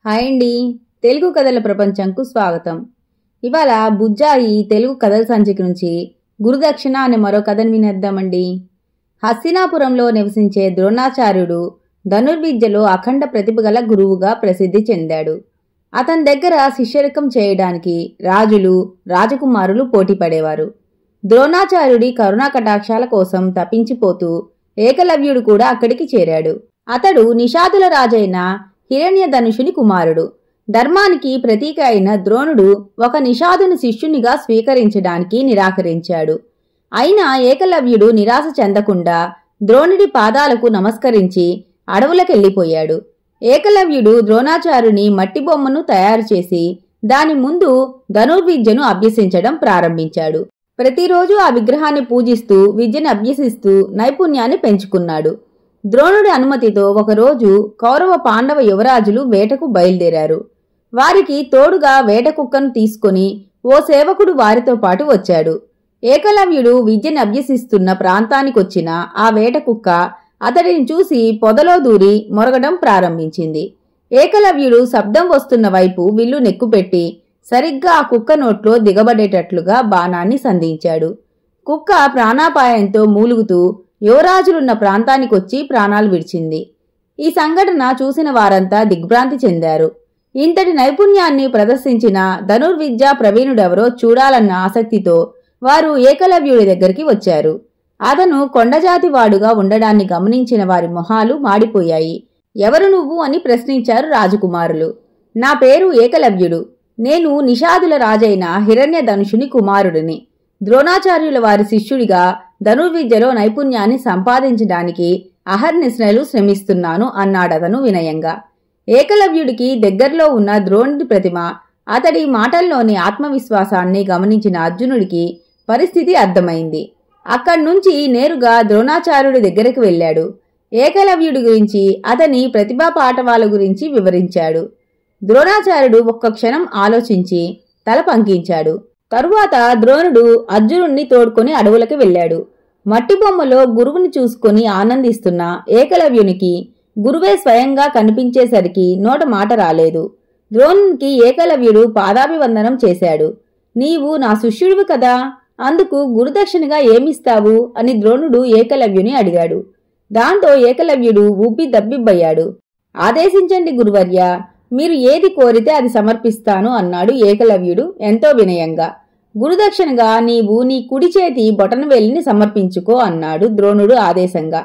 Hi అండి, తెలుగు కథల ప్రపంచంకు స్వాగతం. ఇవాళ బుజ్జాయి తెలుగు కథల సంచిక నుంచి గురుదక్షిణ అనే మరో కథను వినేద్దామండి. హస్తినాపురంలో నివసించే ద్రోణాచార్యుడు ధనుర్విద్యలో అఖండ ప్రతిభ గల గురువుగా ప్రసిద్ధి చెందాడు. అతని దగ్గర శిష్యరికం చేయడానికి రాజులు, రాజకుమారులు పోటీ పడేవారు. ద్రోణాచార్యుడి కరుణా కటాక్షాల కోసం తప్పించిపోతూ ఏకలవ్యుడు కూడా అక్కడికి చేరాడు. అతడు నిషాదుల రాజైన హిరణ్యధనుషుని కుమారుడు. ధర్మానికి ప్రతీక అయిన ద్రోణుడు ఒక నిషాదుని శిష్యునిగా స్వీకరించడానికి నిరాకరించాడు. అయినా ఏకలవ్యుడు నిరాశ చెందకుండా ద్రోణుడి పాదాలకు నమస్కరించి అడవులకెళ్లిపోయాడు. ఏకలవ్యుడు ద్రోణాచార్యుని మట్టి బొమ్మను తయారు చేసి దాని ముందు ధనుర్విద్యను అభ్యసించడం ప్రారంభించాడు. ప్రతిరోజు ఆ విగ్రహాన్ని పూజిస్తూ విద్యను అభ్యసిస్తూ నైపుణ్యాన్ని పెంచుకున్నాడు. ద్రోణుడి అనుమతితో ఒకరోజు కౌరవ పాండవ యువరాజులు వేటకు బయలుదేరారు. వారికి తోడుగా వేట కుక్కను తీసుకుని ఓ సేవకుడు వారితో పాటు వచ్చాడు. ఏకలవ్యుడు విద్యను అభ్యసిస్తున్న ప్రాంతానికొచ్చిన ఆ వేట కుక్క అతడిని చూసి పొదలో దూరి మొరగడం ప్రారంభించింది. ఏకలవ్యుడు శబ్దం వస్తున్న వైపు విల్లు నెక్కుపెట్టి సరిగ్గా ఆ కుక్క నోట్లో దిగబడేటట్లుగా బాణాన్ని సంధించాడు. కుక్క ప్రాణాపాయంతో మూలుగుతూ యువరాజులున్న ప్రాంతానికొచ్చి ప్రాణాలు విడిచింది. ఈ సంఘటన చూసిన వారంతా దిగ్భ్రాంతి చెందారు. ఇంతటి నైపుణ్యాన్ని ప్రదర్శించిన ధనుర్విద్యా ప్రవీణుడెవరో చూడాలన్న ఆసక్తితో వారు ఏకలవ్యుడి దగ్గరికి వచ్చారు. అతను కొండజాతి వాడుగా ఉండడాన్ని గమనించిన వారి మొహాలు మాడిపోయాయి. ఎవరు నువ్వు అని ప్రశ్నించారు రాజకుమారులు. నా పేరు ఏకలవ్యుడు. నేను నిషాదుల రాజైన హిరణ్యధనుషుని కుమారుడిని. ద్రోణాచార్యుల వారి శిష్యుడిగా ధనుర్విద్యలో నైపుణ్యాన్ని సంపాదించడానికి అహర్నిశలు శ్రమిస్తున్నాను అన్నాడతను వినయంగా. ఏకలవ్యుడికి దగ్గరలో ఉన్న ద్రోణుడి ప్రతిమ, అతడి మాటల్లోని ఆత్మవిశ్వాసాన్ని గమనించిన అర్జునుడికి పరిస్థితి అర్థమైంది. అక్కడ్నుంచి నేరుగా ద్రోణాచార్యుడి దగ్గరికి వెళ్ళాడు. ఏకలవ్యుడి గురించి, అతని ప్రతిభా పాఠవాల గురించి వివరించాడు. ద్రోణాచార్యుడు ఒక్క క్షణం ఆలోచించి తల పంకించాడు. తరువాత ద్రోణుడు అర్జునుణ్ణి తోడ్కొని అడవులకు వెళ్ళాడు. మట్టి బొమ్మలో గురువుని చూసుకుని ఆనందిస్తున్న ఏకలవ్యునికి గురువే స్వయంగా కనిపించేసరికి నోట మాట రాలేదు. ద్రోణునికి ఏకలవ్యుడు పాదాభివందనం చేశాడు. నీవు నా శిష్యుడివి కదా, అందుకు గురుదక్షిణగా ఏమిస్తావు అని ద్రోణుడు ఏకలవ్యుని అడిగాడు. దాంతో ఏకలవ్యుడు ఉబ్బి దబ్బిబ్బయ్యాడు. ఆదేశించండి గురువర్య, మీరు ఏది కోరితే అది సమర్పిస్తాను అన్నాడు ఏకలవ్యుడు ఎంతో వినయంగా. గురుదక్షిణగా నీవు నీ కుడి చేతి బొటనవేలిని సమర్పించుకో అన్నాడు ద్రోణుడు ఆదేశంగా.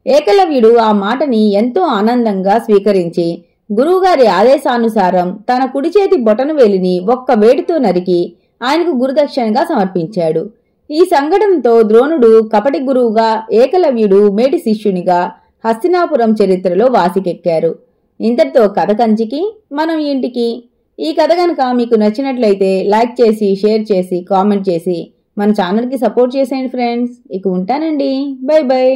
ఏకలవ్యుడు ఆ మాటని ఎంతో ఆనందంగా స్వీకరించి గురువుగారి ఆదేశానుసారం తన కుడి చేతి బొటనవేలిని ఒక్క వేటుతో నరికి ఆయనకు గురుదక్షిణగా సమర్పించాడు. ఈ సంఘటనతో ద్రోణుడు కపటి గురువుగా, ఏకలవ్యుడు మేటి శిష్యునిగా హస్తినాపురం చరిత్రలో వాసికెక్కారు. ఇంతటితో కథ కంచికి మనం ఇంటికి. ఈ కథ కనుక మీకు నచ్చినట్లయితే లైక్ చేసి, షేర్ చేసి, కామెంట్ చేసి మన ఛానల్కి సపోర్ట్ చేసేయండి ఫ్రెండ్స్. ఇక ఉంటానండి. By by.